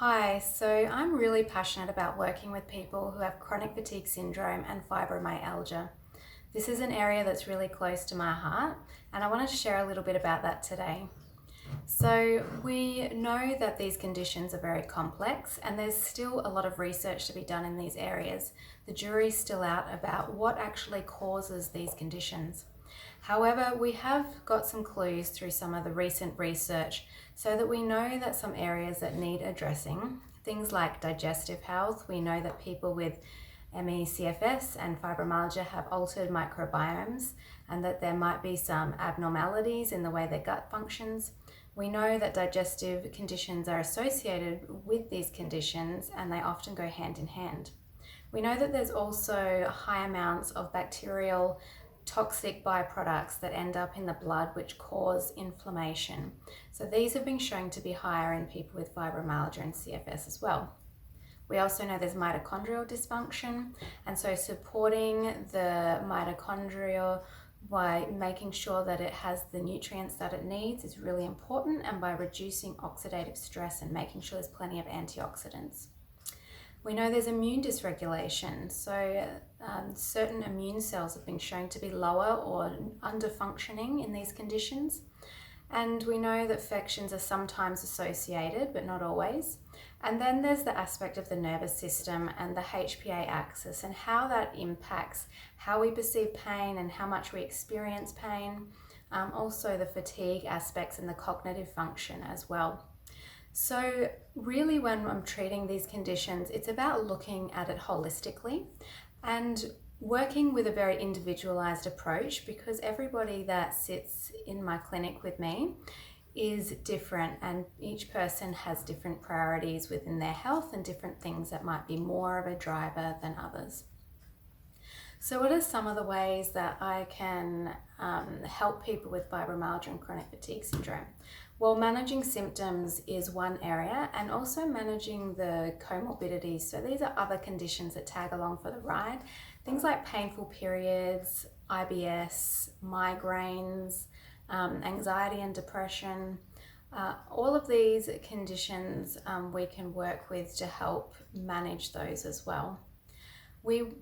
Hi, so I'm really passionate about working with people who have chronic fatigue syndrome and fibromyalgia. This is an area that's really close to my heart, and I wanted to share a little bit about that today. So, we know that these conditions are very complex, and there's still a lot of research to be done in these areas. The jury's still out about what actually causes these conditions. However, we have got some clues through some of the recent research so that we know that some areas that need addressing, things like digestive health, we know that people with ME/CFS and fibromyalgia have altered microbiomes and that there might be some abnormalities in the way their gut functions. We know that digestive conditions are associated with these conditions and they often go hand in hand. We know that there's also high amounts of bacterial toxic byproducts that end up in the blood which cause inflammation. So these have been shown to be higher in people with fibromyalgia and CFS as well. We also know there's mitochondrial dysfunction, and so supporting the mitochondria by making sure that it has the nutrients that it needs is really important, and by reducing oxidative stress and making sure there's plenty of antioxidants. We know there's immune dysregulation, so certain immune cells have been shown to be lower or under-functioning in these conditions. And we know that infections are sometimes associated, but not always. And then there's the aspect of the nervous system and the HPA axis and how that impacts how we perceive pain and how much we experience pain. Also the fatigue aspects and the cognitive function as well. So really when I'm treating these conditions, it's about looking at it holistically and working with a very individualized approach, because everybody that sits in my clinic with me is different and each person has different priorities within their health and different things that might be more of a driver than others. So what are some of the ways that I can help people with fibromyalgia and chronic fatigue syndrome? Well, managing symptoms is one area, and also managing the comorbidities. So these are other conditions that tag along for the ride. Things like painful periods, IBS, migraines, anxiety and depression. All of these conditions we can work with to help manage those as well.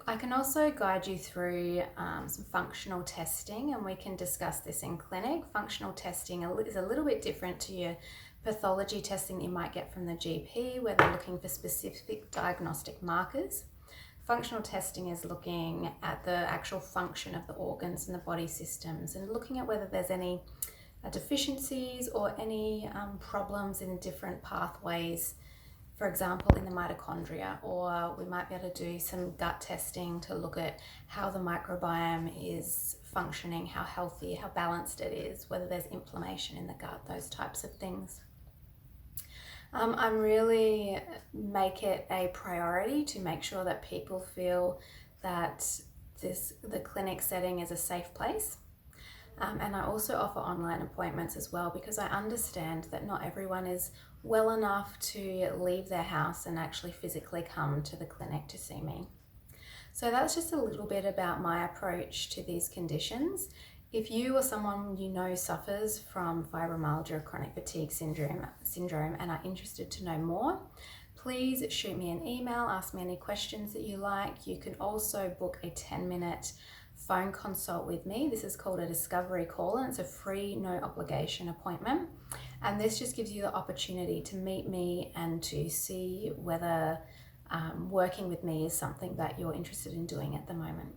I can also guide you through some functional testing, and we can discuss this in clinic. Functional testing is a little bit different to your pathology testing that you might get from the GP, where they're looking for specific diagnostic markers. Functional testing is looking at the actual function of the organs and the body systems and looking at whether there's any deficiencies or any problems in different pathways. For example, in the mitochondria, or we might be able to do some gut testing to look at how the microbiome is functioning, how healthy, how balanced it is, whether there's inflammation in the gut, those types of things. I really make it a priority to make sure that people feel that the clinic setting is a safe place. And I also offer online appointments as well, because I understand that not everyone is well enough to leave their house and actually physically come to the clinic to see me. So that's just a little bit about my approach to these conditions. If you or someone you know suffers from fibromyalgia or chronic fatigue syndrome and are interested to know more, please shoot me an email, ask me any questions that you like. You can also book a 10-minute phone consult with me. This is called a discovery call, and it's a free, no obligation appointment. And this just gives you the opportunity to meet me and to see whether working with me is something that you're interested in doing at the moment.